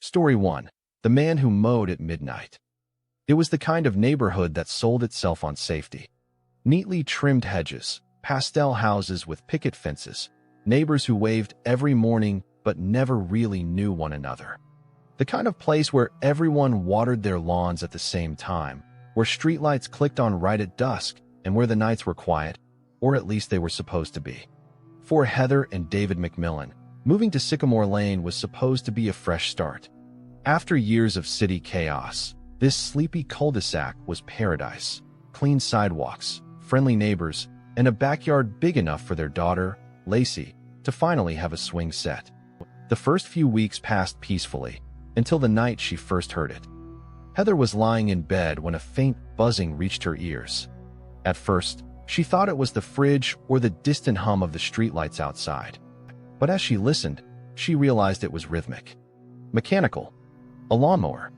Story 1. The Man Who Mowed at Midnight. It was the kind of neighborhood that sold itself on safety. Neatly trimmed hedges, pastel houses with picket fences, neighbors who waved every morning but never really knew one another. The kind of place where everyone watered their lawns at the same time, where streetlights clicked on right at dusk, and where the nights were quiet, or at least they were supposed to be. For Heather and David McMillan, moving to Sycamore Lane was supposed to be a fresh start. After years of city chaos, this sleepy cul-de-sac was paradise. Clean sidewalks, friendly neighbors, and a backyard big enough for their daughter, Lacey, to finally have a swing set. The first few weeks passed peacefully, until the night she first heard it. Heather was lying in bed when a faint buzzing reached her ears. At first, she thought it was the fridge or the distant hum of the streetlights outside. But as she listened, she realized it was rhythmic. Mechanical. A lawnmower.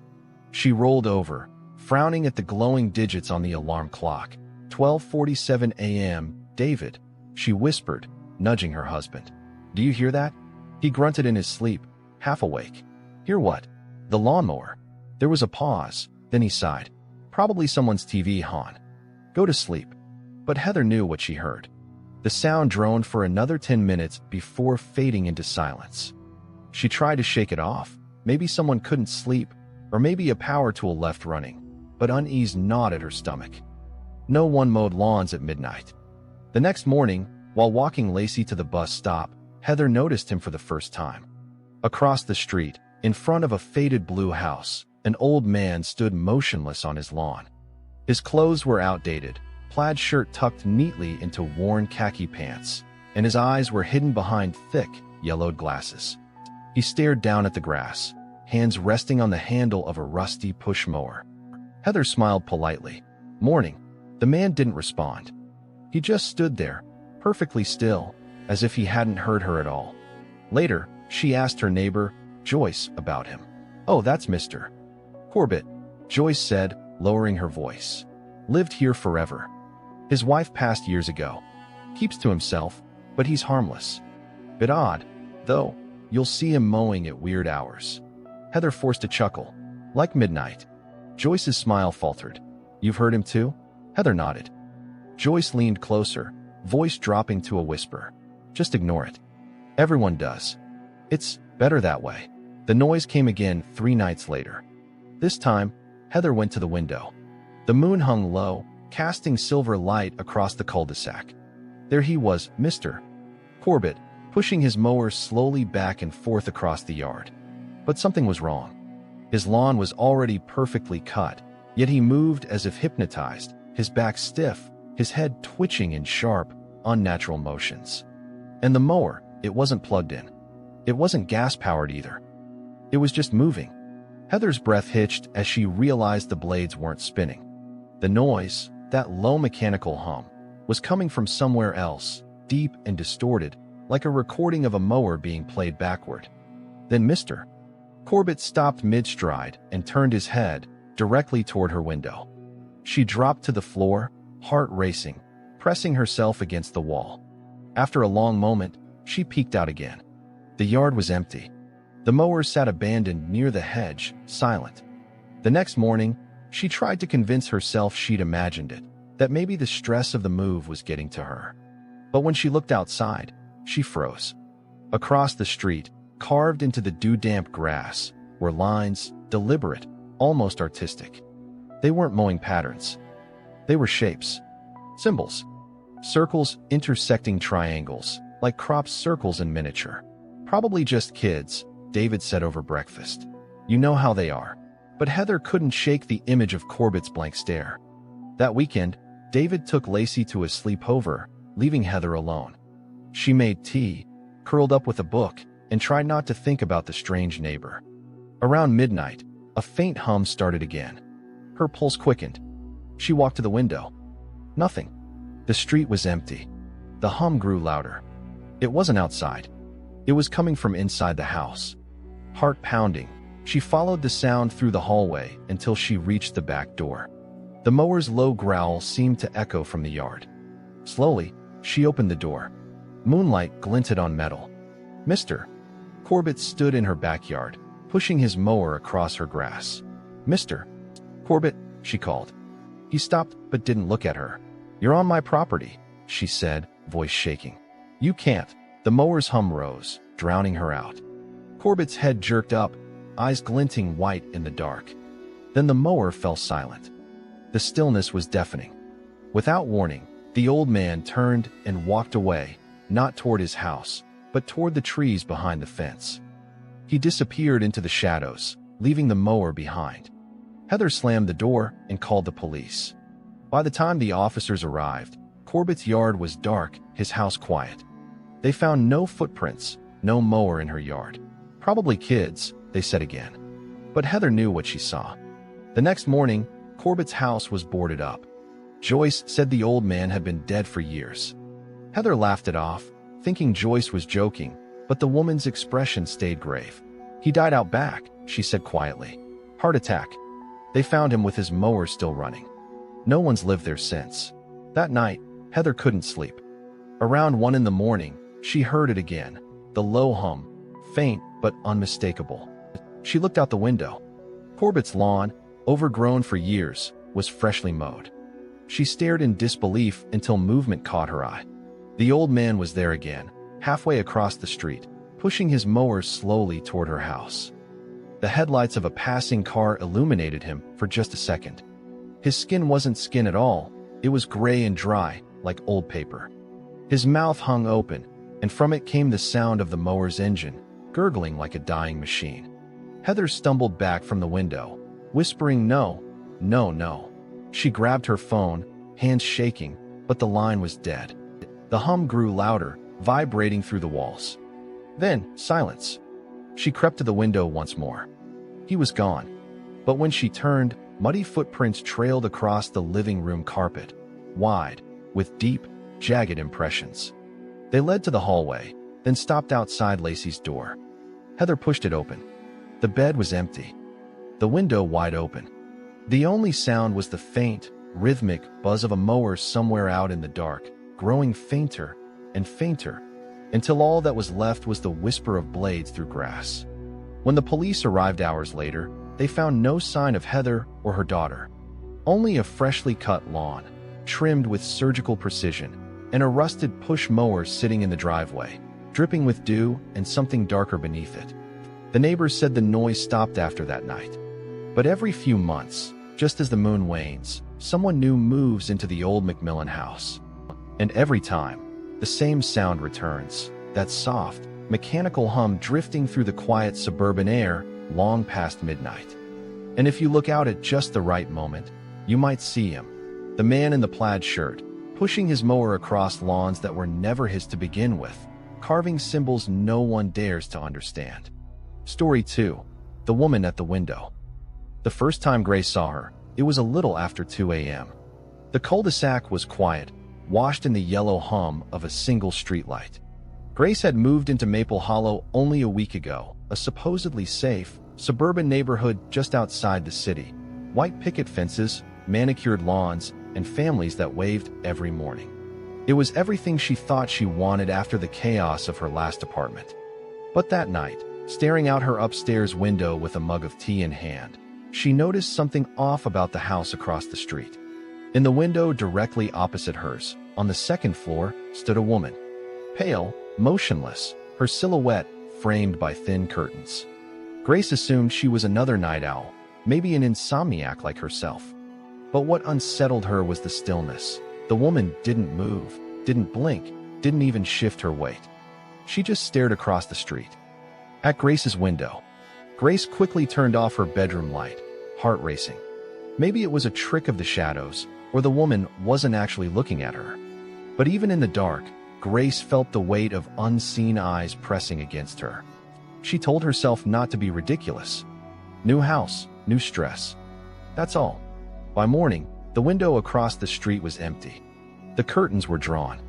She rolled over, frowning at the glowing digits on the alarm clock. 12:47 a.m., David, she whispered, nudging her husband. Do you hear that? He grunted in his sleep, half awake. Hear what? The lawnmower. There was a pause, then he sighed. Probably someone's TV hon. Go to sleep. But Heather knew what she heard. The sound droned for another 10 minutes before fading into silence. She tried to shake it off. Maybe someone couldn't sleep, or maybe a power tool left running, but unease gnawed at her stomach. No one mowed lawns at midnight. The next morning, while walking Lacey to the bus stop, Heather noticed him for the first time. Across the street, in front of a faded blue house, an old man stood motionless on his lawn. His clothes were outdated, plaid shirt tucked neatly into worn khaki pants, and his eyes were hidden behind thick, yellowed glasses. He stared down at the grass, hands resting on the handle of a rusty push mower. Heather smiled politely. Morning. The man didn't respond. He just stood there, perfectly still, as if he hadn't heard her at all. Later, she asked her neighbor, Joyce, about him. Oh, that's Mr. Corbett, Joyce said, lowering her voice. Lived here forever. His wife passed years ago. Keeps to himself, but he's harmless. Bit odd, though. You'll see him mowing at weird hours. Heather forced a chuckle. Like midnight. Joyce's smile faltered. You've heard him too? Heather nodded. Joyce leaned closer, voice dropping to a whisper. Just ignore it. Everyone does. It's better that way. The noise came again 3 nights later. This time, Heather went to the window. The moon hung low, casting silver light across the cul-de-sac. There he was, Mr. Corbett, pushing his mower slowly back and forth across the yard. But something was wrong. His lawn was already perfectly cut, yet he moved as if hypnotized, his back stiff, his head twitching in sharp, unnatural motions. And the mower, it wasn't plugged in. It wasn't gas-powered either. It was just moving. Heather's breath hitched as she realized the blades weren't spinning. The noise, that low mechanical hum, was coming from somewhere else, deep and distorted, like a recording of a mower being played backward. Then Mr. Corbett stopped mid-stride and turned his head directly toward her window. She dropped to the floor, heart racing, pressing herself against the wall. After a long moment, she peeked out again. The yard was empty. The mower sat abandoned near the hedge, silent. The next morning, she tried to convince herself she'd imagined it, that maybe the stress of the move was getting to her. But when she looked outside, she froze. Across the street, carved into the dew-damp grass, were lines, deliberate, almost artistic. They weren't mowing patterns. They were shapes. Symbols. Circles intersecting triangles, like cropped circles in miniature. Probably just kids, David said over breakfast. You know how they are. But Heather couldn't shake the image of Corbett's blank stare. That weekend, David took Lacey to a sleepover, leaving Heather alone. She made tea, curled up with a book, and tried not to think about the strange neighbor. Around midnight, a faint hum started again. Her pulse quickened. She walked to the window. Nothing. The street was empty. The hum grew louder. It wasn't outside. It was coming from inside the house. Heart pounding, she followed the sound through the hallway until she reached the back door. The mower's low growl seemed to echo from the yard. Slowly, she opened the door. Moonlight glinted on metal. Mr. Corbett stood in her backyard, pushing his mower across her grass. "Mr. Corbett," she called. He stopped but didn't look at her. "You're on my property," she said, voice shaking. "You can't." The mower's hum rose, drowning her out. Corbett's head jerked up, eyes glinting white in the dark. Then the mower fell silent. The stillness was deafening. Without warning, the old man turned and walked away, not toward his house, but toward the trees behind the fence. He disappeared into the shadows, leaving the mower behind. Heather slammed the door and called the police. By the time the officers arrived, Corbett's yard was dark, his house quiet. They found no footprints, no mower in her yard. "Probably kids," they said again. But Heather knew what she saw. The next morning, Corbett's house was boarded up. Joyce said the old man had been dead for years. Heather laughed it off, thinking Joyce was joking, but the woman's expression stayed grave. "He died out back," she said quietly. "Heart attack." They found him with his mower still running. No one's lived there since. That night, Heather couldn't sleep. Around 1 in the morning, she heard it again, the low hum, faint but unmistakable. She looked out the window. Corbett's lawn, overgrown for years, was freshly mowed. She stared in disbelief until movement caught her eye. The old man was there again, halfway across the street, pushing his mower slowly toward her house. The headlights of a passing car illuminated him for just a second. His skin wasn't skin at all, it was gray and dry, like old paper. His mouth hung open, and from it came the sound of the mower's engine, gurgling like a dying machine. Heather stumbled back from the window, whispering no, no, no. She grabbed her phone, hands shaking, but the line was dead. The hum grew louder, vibrating through the walls. Then, silence. She crept to the window once more. He was gone. But when she turned, muddy footprints trailed across the living room carpet, wide, with deep, jagged impressions. They led to the hallway, then stopped outside Lacey's door. Heather pushed it open. The bed was empty. The window wide open. The only sound was the faint, rhythmic buzz of a mower somewhere out in the dark, growing fainter and fainter, until all that was left was the whisper of blades through grass. When the police arrived hours later, they found no sign of Heather or her daughter. Only a freshly cut lawn, trimmed with surgical precision, and a rusted push mower sitting in the driveway, dripping with dew and something darker beneath it. The neighbors said the noise stopped after that night. But every few months, just as the moon wanes, someone new moves into the old McMillan house. And every time, the same sound returns, that soft, mechanical hum drifting through the quiet suburban air long past midnight. And if you look out at just the right moment, you might see him, the man in the plaid shirt, pushing his mower across lawns that were never his to begin with, carving symbols no one dares to understand. Story 2. The Woman at the Window. The first time Grace saw her, it was a little after 2 a.m. The cul-de-sac was quiet, washed in the yellow hum of a single streetlight. Grace had moved into Maple Hollow only a week ago, a supposedly safe, suburban neighborhood just outside the city. White picket fences, manicured lawns, and families that waved every morning. It was everything she thought she wanted after the chaos of her last apartment. But that night, staring out her upstairs window with a mug of tea in hand, she noticed something off about the house across the street. In the window directly opposite hers, on the second floor, stood a woman. Pale, motionless, her silhouette framed by thin curtains. Grace assumed she was another night owl, maybe an insomniac like herself. But what unsettled her was the stillness. The woman didn't move, didn't blink, didn't even shift her weight. She just stared across the street. At Grace's window. Grace quickly turned off her bedroom light, heart racing. Maybe it was a trick of the shadows, or the woman wasn't actually looking at her. But even in the dark, Grace felt the weight of unseen eyes pressing against her. She told herself not to be ridiculous. New house, new stress. That's all. By morning, the window across the street was empty. The curtains were drawn.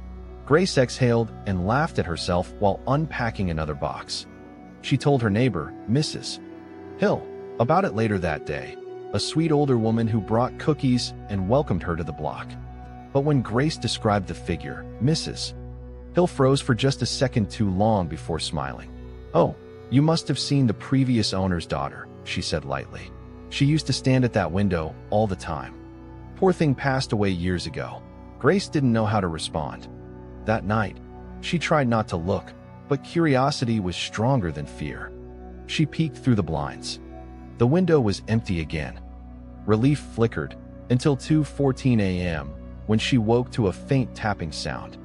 Grace exhaled and laughed at herself while unpacking another box. She told her neighbor, Mrs. Hill, about it later that day, a sweet older woman who brought cookies and welcomed her to the block. But when Grace described the figure, Mrs. Hill froze for just a second too long before smiling. Oh, "You must have seen the previous owner's daughter," she said lightly. "She used to stand at that window all the time. Poor thing passed away years ago." Grace didn't know how to respond. That night, she tried not to look, but curiosity was stronger than fear. She peeked through the blinds. The window was empty again. Relief flickered until 2:14 a.m. when she woke to a faint tapping sound.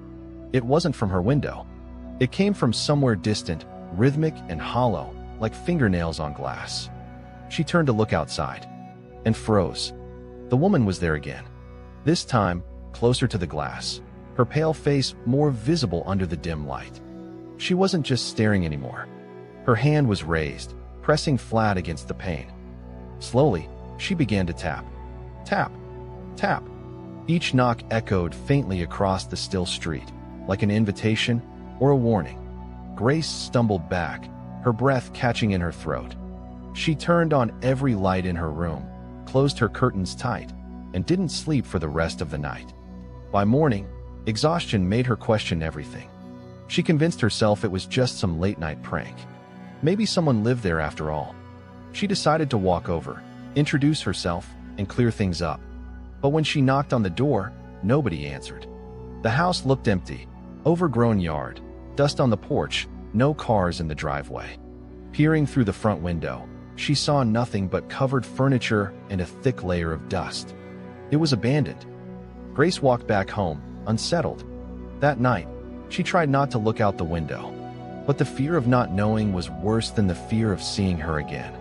It wasn't from her window. It came from somewhere distant, rhythmic and hollow, like fingernails on glass. She turned to look outside and froze. The woman was there again. This time, closer to the glass, her pale face more visible under the dim light. She wasn't just staring anymore. Her hand was raised, pressing flat against the pane. Slowly, she began to tap. Tap. Tap. Each knock echoed faintly across the still street, like an invitation or a warning. Grace stumbled back, her breath catching in her throat. She turned on every light in her room, closed her curtains tight, and didn't sleep for the rest of the night. By morning, exhaustion made her question everything. She convinced herself it was just some late-night prank. Maybe someone lived there after all. She decided to walk over, introduce herself, and clear things up. But when she knocked on the door, nobody answered. The house looked empty. Overgrown yard, dust on the porch, no cars in the driveway. Peering through the front window, she saw nothing but covered furniture and a thick layer of dust. It was abandoned. Grace walked back home, unsettled. That night, she tried not to look out the window. But the fear of not knowing was worse than the fear of seeing her again.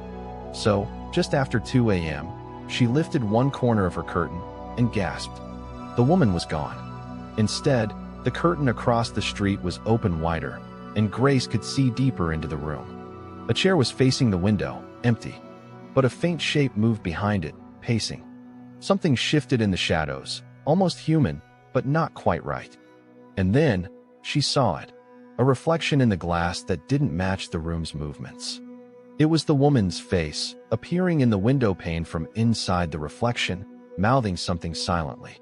So, just after 2 a.m., she lifted one corner of her curtain and gasped. The woman was gone. Instead, the curtain across the street was open wider, and Grace could see deeper into the room. A chair was facing the window, empty. But a faint shape moved behind it, pacing. Something shifted in the shadows, almost human, but not quite right. And then, she saw it. A reflection in the glass that didn't match the room's movements. It was the woman's face, appearing in the window pane from inside the reflection, mouthing something silently.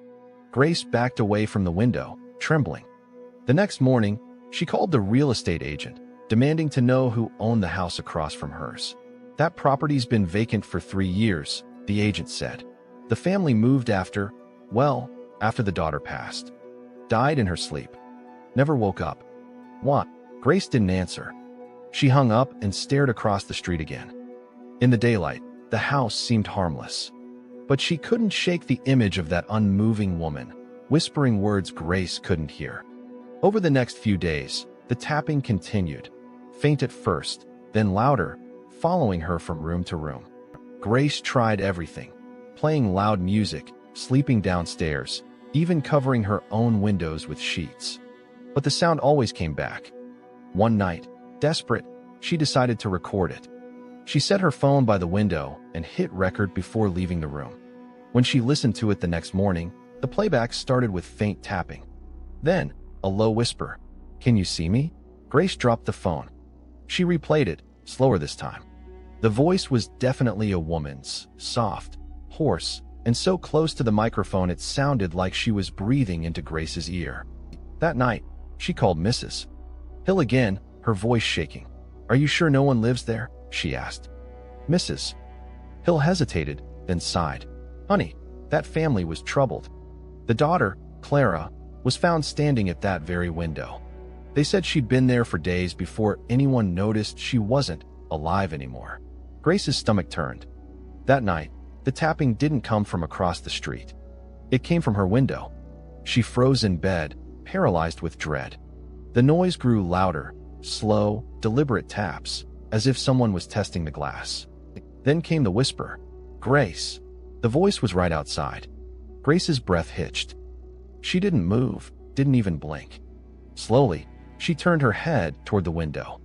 Grace backed away from the window, trembling. The next morning, she called the real estate agent, demanding to know who owned the house across from hers. "That property's been vacant for 3 years, the agent said. "The family moved after the daughter passed. Died in her sleep. Never woke up." "What?" Grace didn't answer. She hung up and stared across the street again. In the daylight, the house seemed harmless. But she couldn't shake the image of that unmoving woman, whispering words Grace couldn't hear. Over the next few days, the tapping continued, faint at first, then louder, following her from room to room. Grace tried everything, playing loud music, sleeping downstairs, even covering her own windows with sheets. But the sound always came back. One night, desperate, she decided to record it. She set her phone by the window and hit record before leaving the room. When she listened to it the next morning, the playback started with faint tapping. Then, a low whisper. "Can you see me?" Grace dropped the phone. She replayed it, slower this time. The voice was definitely a woman's, soft, hoarse, and so close to the microphone it sounded like she was breathing into Grace's ear. That night, she called Mrs. Hill again, her voice shaking. "Are you sure no one lives there?" she asked. Mrs. Hill hesitated, then sighed. "Honey, that family was troubled. The daughter, Clara, was found standing at that very window. They said she'd been there for days before anyone noticed she wasn't alive anymore." Grace's stomach turned. That night, the tapping didn't come from across the street. It came from her window. She froze in bed, paralyzed with dread. The noise grew louder, slow, deliberate taps, as if someone was testing the glass. Then came the whisper. "Grace." The voice was right outside. Grace's breath hitched. She didn't move, didn't even blink. Slowly, she turned her head toward the window.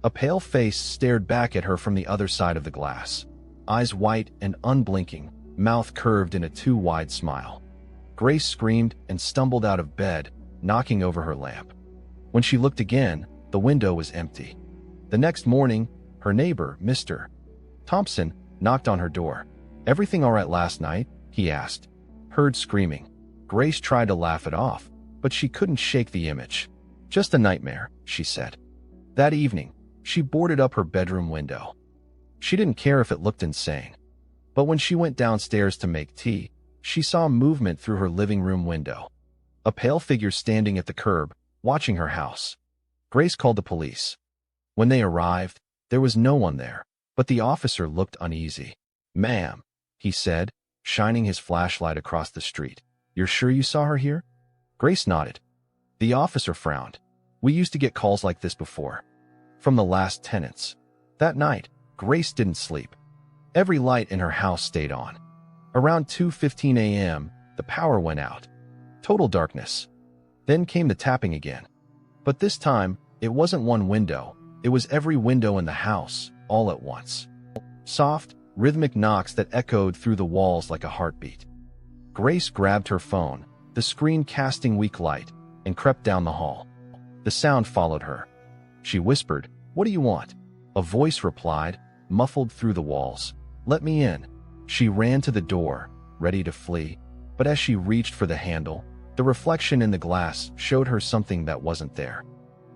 A pale face stared back at her from the other side of the glass. Eyes white and unblinking, mouth curved in a too wide smile. Grace screamed and stumbled out of bed, knocking over her lamp. When she looked again, the window was empty. The next morning, her neighbor, Mr. Thompson, knocked on her door. "Everything all right last night?" he asked. Heard screaming. Grace tried to laugh it off, but she couldn't shake the image. "Just a nightmare," she said. That evening, She boarded up her bedroom window. She didn't care if it looked insane. But when she went downstairs to make tea, she saw movement through her living room window. A pale figure standing at the curb, watching her house. Grace called the police. When they arrived, there was no one there, but the officer looked uneasy. "Ma'am," he said, shining his flashlight across the street. "You're sure you saw her here?" Grace nodded. The officer frowned. "We used to get calls like this before. From the last tenants." That night, Grace didn't sleep. Every light in her house stayed on. Around 2:15 a.m., the power went out. Total darkness. Then came the tapping again. But this time, it wasn't one window. It was every window in the house, all at once. Soft, rhythmic knocks that echoed through the walls like a heartbeat. Grace grabbed her phone, the screen casting weak light, and crept down the hall. The sound followed her. She whispered, "What do you want?" A voice replied, muffled through the walls, "Let me in." She ran to the door, ready to flee, but as she reached for the handle, the reflection in the glass showed her something that wasn't there.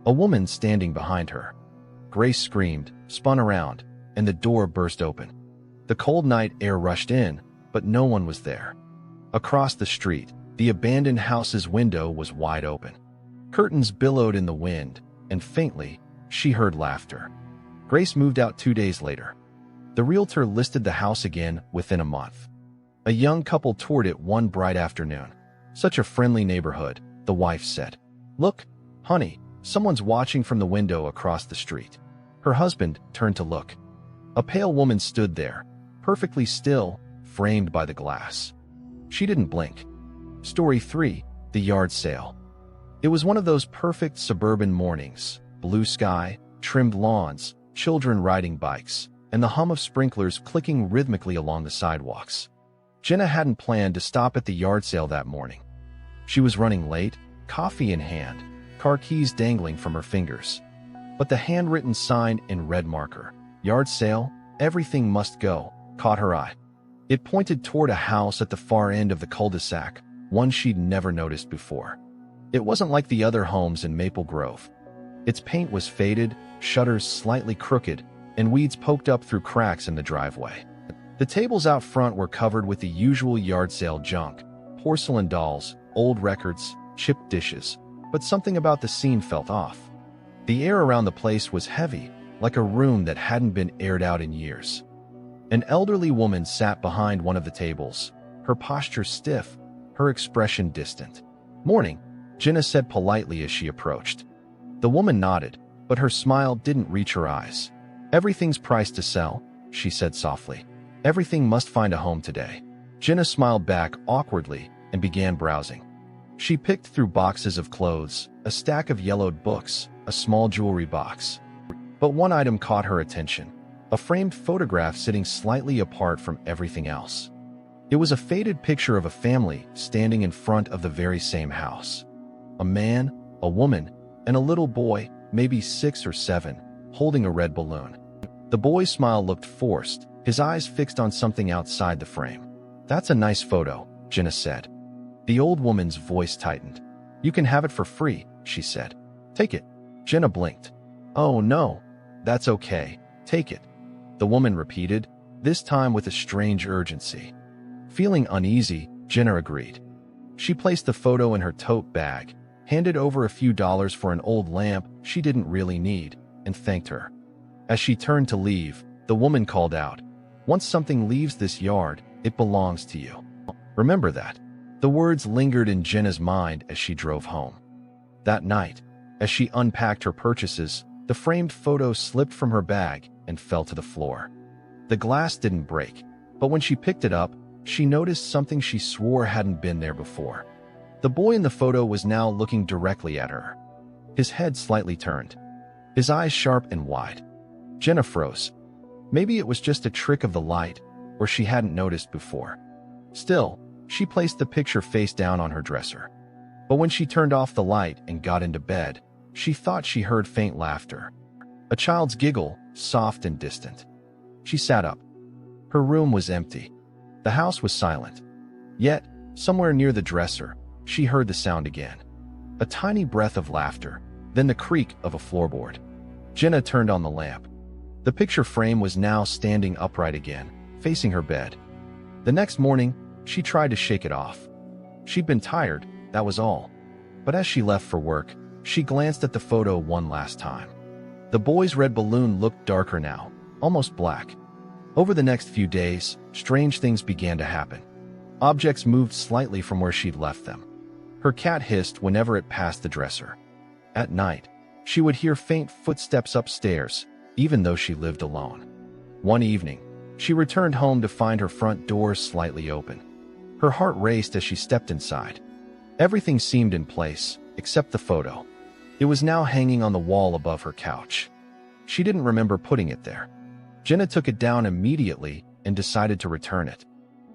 A woman standing behind her. Grace screamed, spun around, and the door burst open. The cold night air rushed in, but no one was there. Across the street, the abandoned house's window was wide open. Curtains billowed in the wind, and faintly, she heard laughter. Grace moved out 2 days later. The realtor listed the house again within a month. A young couple toured it one bright afternoon. "Such a friendly neighborhood," the wife said. "Look, honey, someone's watching from the window across the street." Her husband turned to look. A pale woman stood there, perfectly still, framed by the glass. She didn't blink. Story 3, The Yard Sale. It was one of those perfect suburban mornings. Blue sky, trimmed lawns, children riding bikes, and the hum of sprinklers clicking rhythmically along the sidewalks. Jenna hadn't planned to stop at the yard sale that morning. She was running late, coffee in hand, car keys dangling from her fingers. But the handwritten sign in red marker, "Yard Sale, Everything Must Go," caught her eye. It pointed toward a house at the far end of the cul-de-sac, one she'd never noticed before. It wasn't like the other homes in Maple Grove. Its paint was faded, shutters slightly crooked, and weeds poked up through cracks in the driveway. The tables out front were covered with the usual yard sale junk: porcelain dolls, old records, chipped dishes. But something about the scene felt off. The air around the place was heavy, like a room that hadn't been aired out in years. An elderly woman sat behind one of the tables, her posture stiff, her expression distant. "Morning," Jenna said politely as she approached. The woman nodded, but her smile didn't reach her eyes. "Everything's priced to sell," she said softly. "Everything must find a home today." Jenna smiled back awkwardly and began browsing. She picked through boxes of clothes, a stack of yellowed books, a small jewelry box. But one item caught her attention: a framed photograph sitting slightly apart from everything else. It was a faded picture of a family standing in front of the very same house. A man, a woman, and a little boy, maybe 6 or 7, holding a red balloon. The boy's smile looked forced, his eyes fixed on something outside the frame. "That's a nice photo," Jenna said. The old woman's voice tightened. "You can have it for free," she said. "Take it." Jenna blinked. "Oh no, that's okay. Take it," the woman repeated, this time with a strange urgency. Feeling uneasy, Jenna agreed. She placed the photo in her tote bag, handed over a few dollars for an old lamp she didn't really need, and thanked her. As she turned to leave, the woman called out, "Once something leaves this yard, it belongs to you. Remember that." The words lingered in Jenna's mind as she drove home. That night, as she unpacked her purchases, the framed photo slipped from her bag and fell to the floor. The glass didn't break, but when she picked it up, she noticed something she swore hadn't been there before. The boy in the photo was now looking directly at her, his head slightly turned, his eyes sharp and wide. Jenna froze. Maybe it was just a trick of the light, or she hadn't noticed before. Still, she placed the picture face down on her dresser. But when she turned off the light and got into bed, she thought she heard faint laughter. A child's giggle, soft and distant. She sat up. Her room was empty. The house was silent. Yet, somewhere near the dresser, she heard the sound again. A tiny breath of laughter, then the creak of a floorboard. Jenna turned on the lamp. The picture frame was now standing upright again, facing her bed. The next morning, she tried to shake it off. She'd been tired, that was all. But as she left for work, she glanced at the photo one last time. The boy's red balloon looked darker now, almost black. Over the next few days, strange things began to happen. Objects moved slightly from where she'd left them. Her cat hissed whenever it passed the dresser. At night, she would hear faint footsteps upstairs, even though she lived alone. One evening, she returned home to find her front door slightly open. Her heart raced as she stepped inside. Everything seemed in place, except the photo. It was now hanging on the wall above her couch. She didn't remember putting it there. Jenna took it down immediately and decided to return it.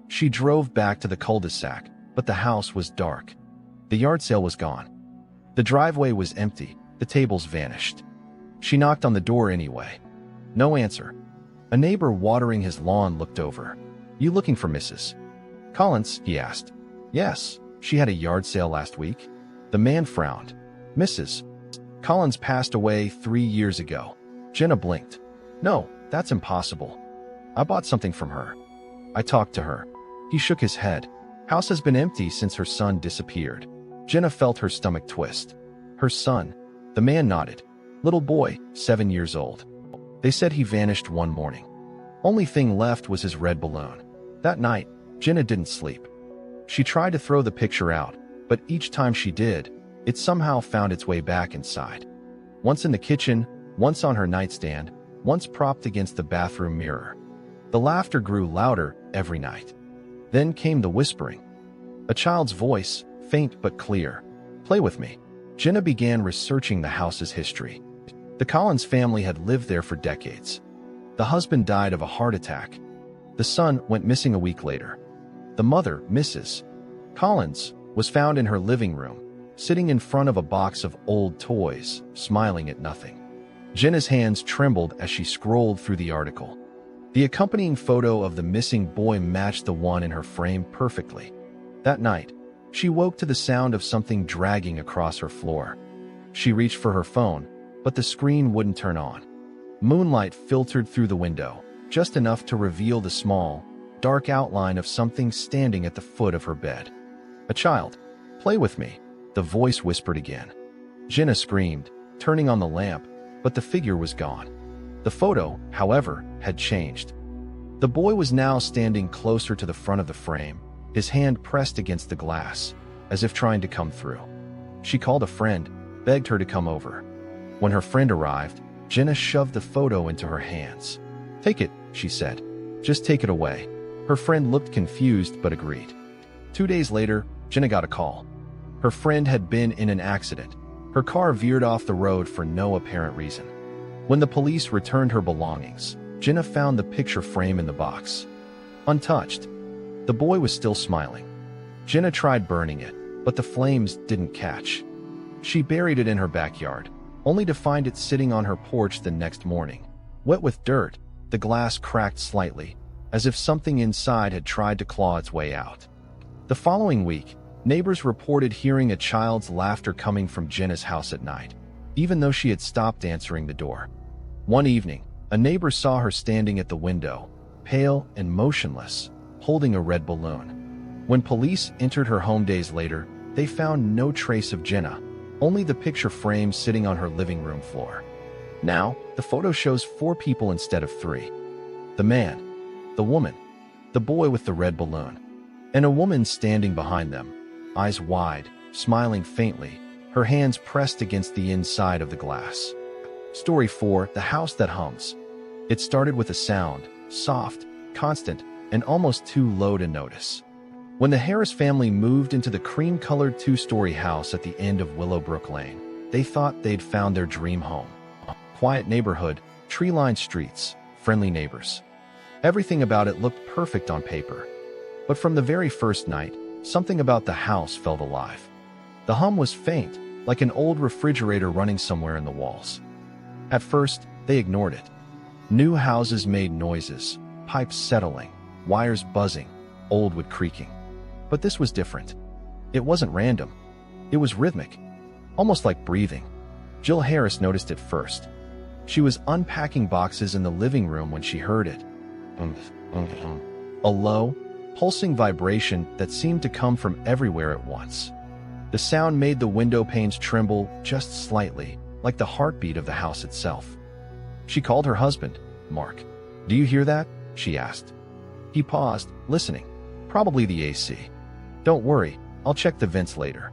She drove back to the cul-de-sac, but the house was dark. The yard sale was gone. The driveway was empty, the tables vanished. She knocked on the door anyway. No answer. A neighbor watering his lawn looked over. "You looking for Mrs. Collins?" he asked. "Yes, she had a yard sale last week." The man frowned. "Mrs. Collins passed away 3 years ago." Jenna blinked. "No, that's impossible. I bought something from her. I talked to her." He shook his head. "House has been empty since her son disappeared." Jenna felt her stomach twist. Her son. The man nodded. "Little boy, 7 years old. They said he vanished one morning. Only thing left was his red balloon." That night, Jenna didn't sleep. She tried to throw the picture out, but each time she did, it somehow found its way back inside. Once in the kitchen, once on her nightstand, once propped against the bathroom mirror. The laughter grew louder every night. Then came the whispering. A child's voice, faint but clear. "Play with me." Jenna began researching the house's history. The Collins family had lived there for decades. The husband died of a heart attack. The son went missing a week later. The mother, Mrs. Collins, was found in her living room, sitting in front of a box of old toys, smiling at nothing. Jenna's hands trembled as she scrolled through the article. The accompanying photo of the missing boy matched the one in her frame perfectly. That night, she woke to the sound of something dragging across her floor. She reached for her phone, but the screen wouldn't turn on. Moonlight filtered through the window, just enough to reveal the small, dark outline of something standing at the foot of her bed. "A child. Play with me," the voice whispered again. Jenna screamed, turning on the lamp, but the figure was gone. The photo, however, had changed. The boy was now standing closer to the front of the frame, his hand pressed against the glass, as if trying to come through. She called a friend, begged her to come over. When her friend arrived, Jenna shoved the photo into her hands. "Take it," she said. "Just take it away." Her friend looked confused but agreed. 2 days later, Jenna got a call. Her friend had been in an accident. Her car veered off the road for no apparent reason. When the police returned her belongings, Jenna found the picture frame in the box. Untouched. The boy was still smiling. Jenna tried burning it, but the flames didn't catch. She buried it in her backyard, only to find it sitting on her porch the next morning. Wet with dirt, the glass cracked slightly, as if something inside had tried to claw its way out. The following week, neighbors reported hearing a child's laughter coming from Jenna's house at night, even though she had stopped answering the door. One evening, a neighbor saw her standing at the window, pale and motionless, holding a red balloon. When police entered her home days later, they found no trace of Jenna, only the picture frame sitting on her living room floor. Now, the photo shows 4 people instead of 3. The man, the woman, the boy with the red balloon, and a woman standing behind them, eyes wide, smiling faintly, her hands pressed against the inside of the glass. Story 4, The House That Hums. It started with a sound, soft, constant, and almost too low to notice. When the Harris family moved into the cream-colored 2-story house at the end of Willowbrook Lane, they thought they'd found their dream home. Quiet neighborhood, tree-lined streets, friendly neighbors. Everything about it looked perfect on paper. But from the very first night, something about the house felt alive. The hum was faint, like an old refrigerator running somewhere in the walls. At first, they ignored it. New houses made noises, pipes settling, wires buzzing, old wood creaking. But this was different. It wasn't random. It was rhythmic, almost like breathing. Jill Harris noticed it first. She was unpacking boxes in the living room when she heard it. A low, pulsing vibration that seemed to come from everywhere at once. The sound made the window panes tremble just slightly, like the heartbeat of the house itself. She called her husband, Mark. "Do you hear that?" she asked. He paused, listening. "Probably the AC. Don't worry, I'll check the vents later."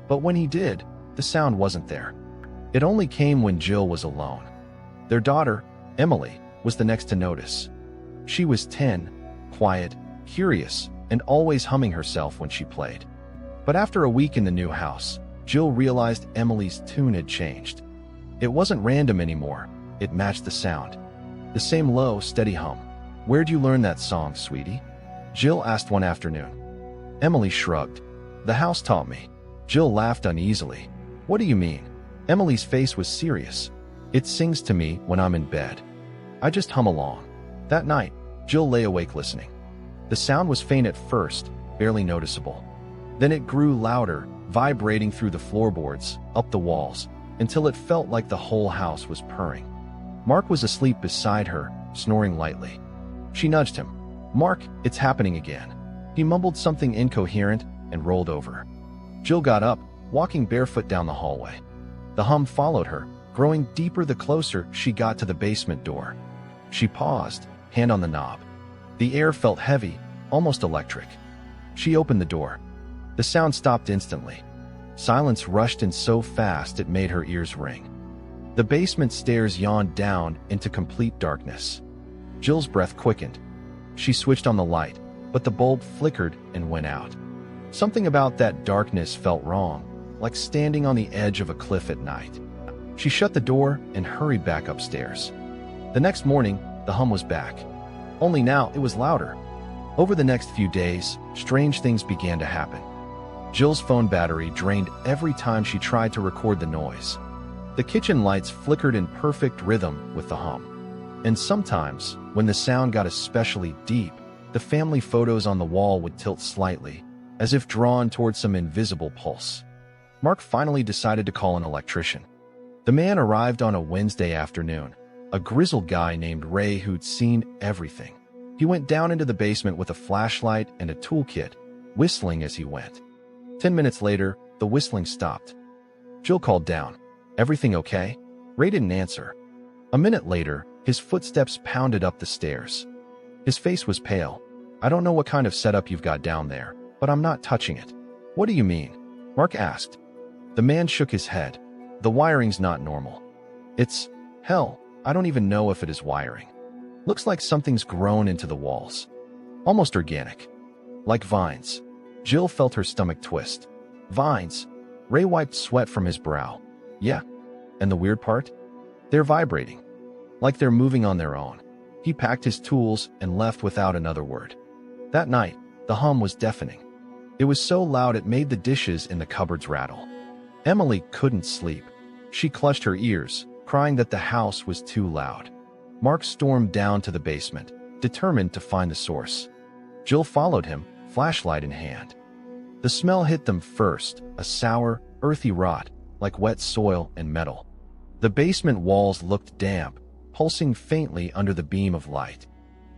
But when he did, the sound wasn't there. It only came when Jill was alone. Their daughter, Emily, was the next to notice. She was 10, quiet, curious, and always humming herself when she played. But after a week in the new house, Jill realized Emily's tune had changed. It wasn't random anymore, it matched the sound. The same low, steady hum. "Where'd you learn that song, sweetie?" Jill asked one afternoon. Emily shrugged. "The house taught me." Jill laughed uneasily. "What do you mean?" Emily's face was serious. "It sings to me when I'm in bed. I just hum along." That night, Jill lay awake listening. The sound was faint at first, barely noticeable. Then it grew louder, vibrating through the floorboards, up the walls, until it felt like the whole house was purring. Mark was asleep beside her, snoring lightly. She nudged him. "Mark, it's happening again." He mumbled something incoherent and rolled over. Jill got up, walking barefoot down the hallway. The hum followed her, growing deeper the closer she got to the basement door. She paused, hand on the knob. The air felt heavy, almost electric. She opened the door. The sound stopped instantly. Silence rushed in so fast it made her ears ring. The basement stairs yawned down into complete darkness. Jill's breath quickened. She switched on the light, but the bulb flickered and went out. Something about that darkness felt wrong, like standing on the edge of a cliff at night. She shut the door and hurried back upstairs. The next morning, the hum was back. Only now it was louder. Over the next few days, strange things began to happen. Jill's phone battery drained every time she tried to record the noise. The kitchen lights flickered in perfect rhythm with the hum. And sometimes, when the sound got especially deep, the family photos on the wall would tilt slightly, as if drawn toward some invisible pulse. Mark finally decided to call an electrician. The man arrived on a Wednesday afternoon, a grizzled guy named Ray who'd seen everything. He went down into the basement with a flashlight and a toolkit, whistling as he went. 10 minutes later, the whistling stopped. Jill called down. "Everything okay?" Ray didn't answer. A minute later, his footsteps pounded up the stairs. His face was pale. "I don't know what kind of setup you've got down there, but I'm not touching it." "What do you mean?" Mark asked. The man shook his head. "The wiring's not normal. Hell, I don't even know if it is wiring. Looks like something's grown into the walls. Almost organic. Like vines." Jill felt her stomach twist. "Vines?" Ray wiped sweat from his brow. "Yeah. And the weird part? They're vibrating. Like they're moving on their own." He packed his tools and left without another word. That night, the hum was deafening. It was so loud it made the dishes in the cupboards rattle. Emily couldn't sleep. She clutched her ears, crying that the house was too loud. Mark stormed down to the basement, determined to find the source. Jill followed him, flashlight in hand. The smell hit them first, a sour, earthy rot, like wet soil and metal. The basement walls looked damp, pulsing faintly under the beam of light.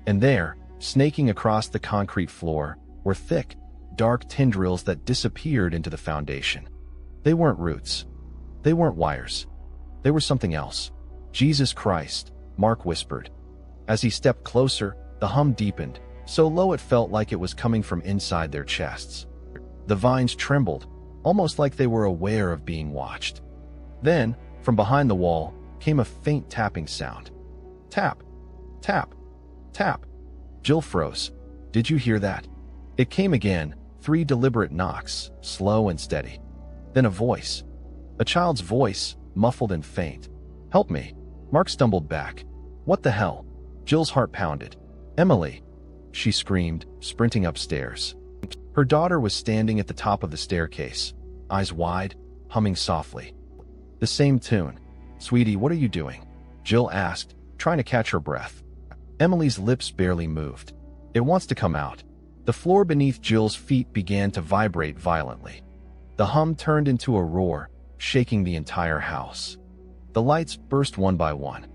And there, snaking across the concrete floor, were thick, dark tendrils that disappeared into the foundation. They weren't roots. They weren't wires. They were something else. "Jesus Christ," Mark whispered. As he stepped closer, the hum deepened, so low it felt like it was coming from inside their chests. The vines trembled, almost like they were aware of being watched. Then, from behind the wall, came a faint tapping sound. Tap, tap, tap. Jill froze. "Did you hear that?" It came again, 3 deliberate knocks, slow and steady. Then a voice. A child's voice, muffled and faint. "Help me." Mark stumbled back. "What the hell?" Jill's heart pounded. "Emily!" she screamed, sprinting upstairs. Her daughter was standing at the top of the staircase, eyes wide, humming softly. The same tune. "Sweetie, what are you doing?" Jill asked, trying to catch her breath. Emily's lips barely moved. "It wants to come out." The floor beneath Jill's feet began to vibrate violently. The hum turned into a roar, shaking the entire house. The lights burst one by one.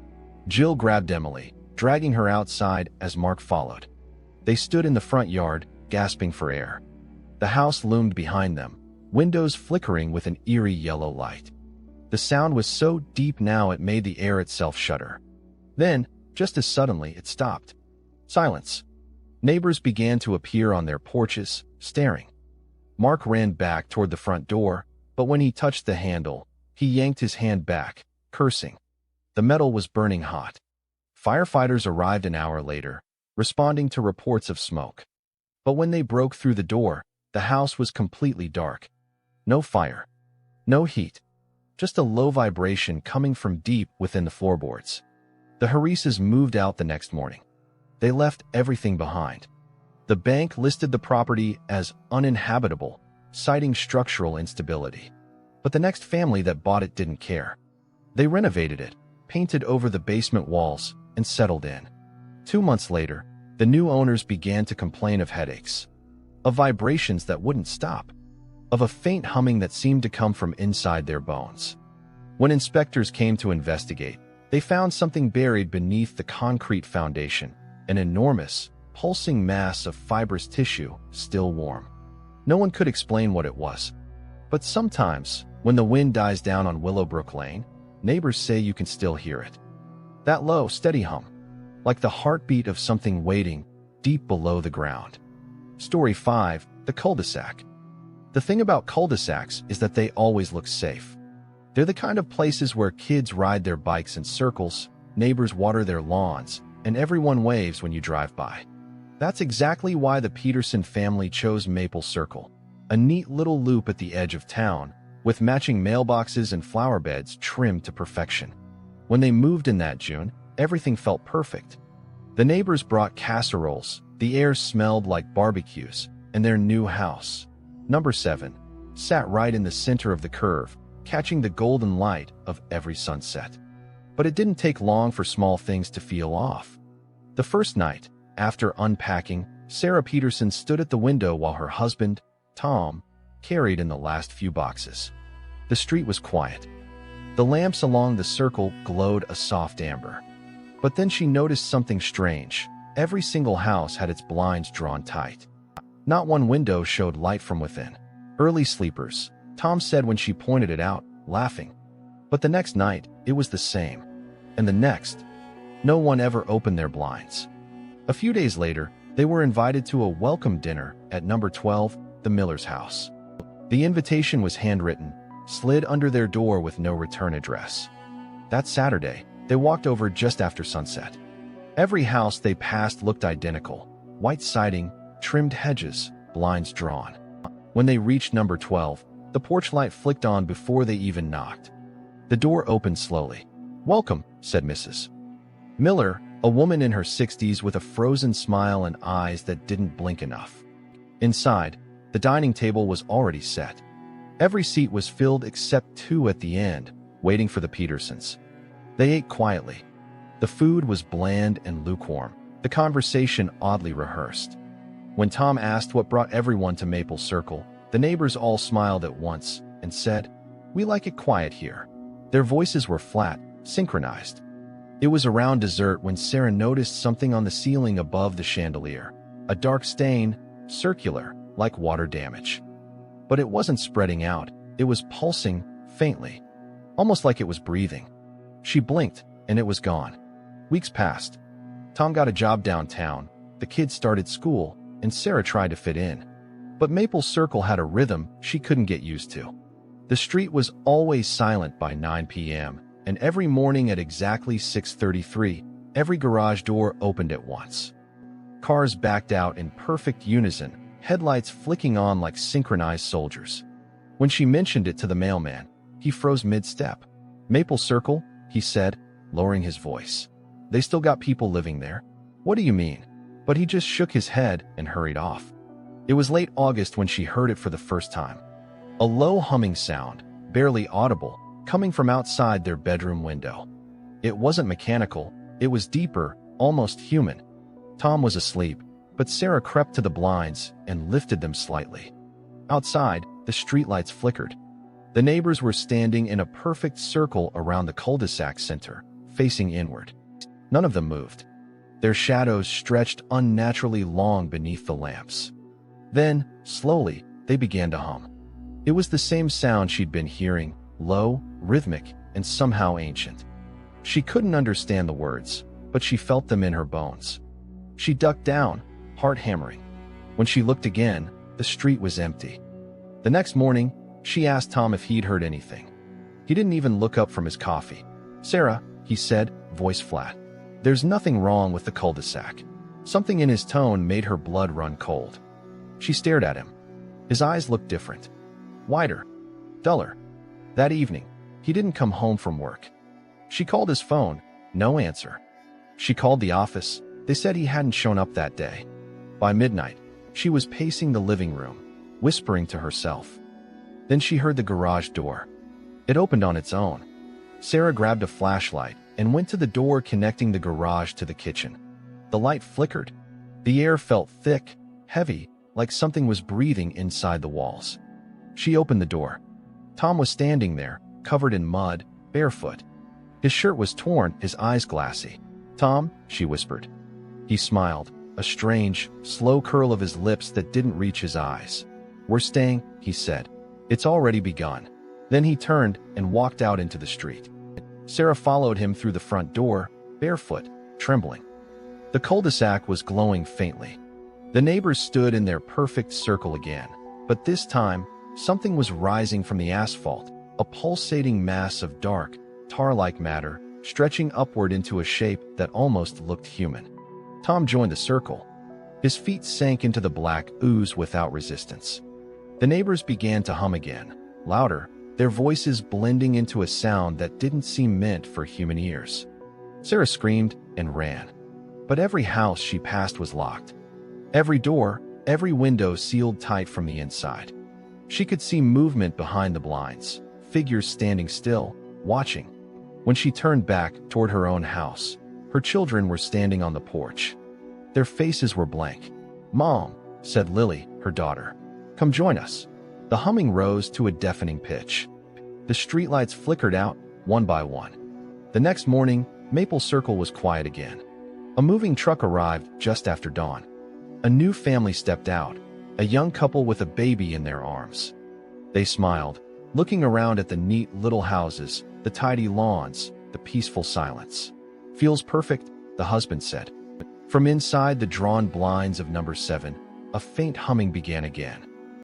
Jill grabbed Emily, dragging her outside as Mark followed. They stood in the front yard, gasping for air. The house loomed behind them, windows flickering with an eerie yellow light. The sound was so deep now it made the air itself shudder. Then, just as suddenly, it stopped. Silence. Neighbors began to appear on their porches, staring. Mark ran back toward the front door, but when he touched the handle, he yanked his hand back, cursing. The metal was burning hot. Firefighters arrived an hour later, responding to reports of smoke. But when they broke through the door, the house was completely dark. No fire. No heat. Just a low vibration coming from deep within the floorboards. The Harises moved out the next morning. They left everything behind. The bank listed the property as uninhabitable, citing structural instability. But the next family that bought it didn't care. They renovated it, painted over the basement walls, and settled in. 2 months later, the new owners began to complain of headaches, of vibrations that wouldn't stop, of a faint humming that seemed to come from inside their bones. When inspectors came to investigate, they found something buried beneath the concrete foundation, an enormous, pulsing mass of fibrous tissue, still warm. No one could explain what it was. But sometimes, when the wind dies down on Willowbrook Lane, neighbors say you can still hear it. That low, steady hum, like the heartbeat of something waiting deep below the ground. Story 5, the cul-de-sac. The thing about cul-de-sacs is that they always look safe. They're the kind of places where kids ride their bikes in circles, neighbors water their lawns, and everyone waves when you drive by. That's exactly why the Peterson family chose Maple Circle, a neat little loop at the edge of town, with matching mailboxes and flower beds trimmed to perfection. When they moved in that June, everything felt perfect. The neighbors brought casseroles, the air smelled like barbecues, and their new house, number 7, sat right in the center of the curve, catching the golden light of every sunset. But it didn't take long for small things to feel off. The first night, after unpacking, Sarah Peterson stood at the window while her husband, Tom, carried in the last few boxes. The street was quiet. The lamps along the circle glowed a soft amber. But then she noticed something strange. Every single house had its blinds drawn tight. Not one window showed light from within. Early sleepers, Tom said when she pointed it out, laughing. But the next night, it was the same. And the next. No one ever opened their blinds. A few days later, they were invited to a welcome dinner at number 12, the Miller's house. The invitation was handwritten, slid under their door with no return address. That Saturday, they walked over just after sunset. Every house they passed looked identical. White siding, trimmed hedges, blinds drawn. When they reached number 12, the porch light flicked on before they even knocked. The door opened slowly. "Welcome," said Mrs. Miller, a woman in her 60s with a frozen smile and eyes that didn't blink enough. Inside, the dining table was already set. Every seat was filled except 2 at the end, waiting for the Petersons. They ate quietly. The food was bland and lukewarm, the conversation oddly rehearsed. When Tom asked what brought everyone to Maple Circle, the neighbors all smiled at once and said, "We like it quiet here." Their voices were flat, synchronized. It was around dessert when Sarah noticed something on the ceiling above the chandelier, a dark stain, circular, like water damage. But it wasn't spreading out, it was pulsing, faintly, almost like it was breathing. She blinked, and it was gone. Weeks passed. Tom got a job downtown, the kids started school, and Sarah tried to fit in. But Maple Circle had a rhythm she couldn't get used to. The street was always silent by 9 p.m., and every morning at exactly 6:33, every garage door opened at once. Cars backed out in perfect unison, headlights flicking on like synchronized soldiers. When she mentioned it to the mailman, he froze mid-step. "Maple Circle?" he said, lowering his voice. "They still got people living there?" "What do you mean?" But he just shook his head and hurried off. It was late August when she heard it for the first time. A low humming sound, barely audible, coming from outside their bedroom window. It wasn't mechanical, it was deeper, almost human. Tom was asleep, but Sarah crept to the blinds and lifted them slightly. Outside, the streetlights flickered. The neighbors were standing in a perfect circle around the cul-de-sac center, facing inward. None of them moved. Their shadows stretched unnaturally long beneath the lamps. Then, slowly, they began to hum. It was the same sound she'd been hearing, low, rhythmic, and somehow ancient. She couldn't understand the words, but she felt them in her bones. She ducked down, heart hammering. When she looked again, the street was empty. The next morning, she asked Tom if he'd heard anything. He didn't even look up from his coffee. "Sarah," he said, voice flat. "There's nothing wrong with the cul-de-sac." Something in his tone made her blood run cold. She stared at him. His eyes looked different. Wider. Duller. That evening, he didn't come home from work. She called his phone. No answer. She called the office. They said he hadn't shown up that day. By midnight, she was pacing the living room, whispering to herself. Then she heard the garage door. It opened on its own. Sarah grabbed a flashlight and went to the door connecting the garage to the kitchen. The light flickered. The air felt thick, heavy, like something was breathing inside the walls. She opened the door. Tom was standing there, covered in mud, barefoot. His shirt was torn, his eyes glassy. "Tom," she whispered. He smiled, a strange, slow curl of his lips that didn't reach his eyes. "We're staying," he said. "It's already begun." Then he turned and walked out into the street. Sarah followed him through the front door, barefoot, trembling. The cul-de-sac was glowing faintly. The neighbors stood in their perfect circle again, but this time, something was rising from the asphalt, a pulsating mass of dark, tar-like matter, stretching upward into a shape that almost looked human. Tom joined the circle. His feet sank into the black ooze without resistance. The neighbors began to hum again, louder, their voices blending into a sound that didn't seem meant for human ears. Sarah screamed and ran. But every house she passed was locked. Every door, every window sealed tight from the inside. She could see movement behind the blinds, figures standing still, watching. When she turned back toward her own house, her children were standing on the porch. Their faces were blank. "Mom," said Lily, her daughter. "Come join us." The humming rose to a deafening pitch. The streetlights flickered out, one by one. The next morning, Maple Circle was quiet again. A moving truck arrived just after dawn. A new family stepped out, a young couple with a baby in their arms. They smiled, looking around at the neat little houses, the tidy lawns, the peaceful silence. "Feels perfect," the husband said. From inside the drawn blinds of number 7, a faint humming began again.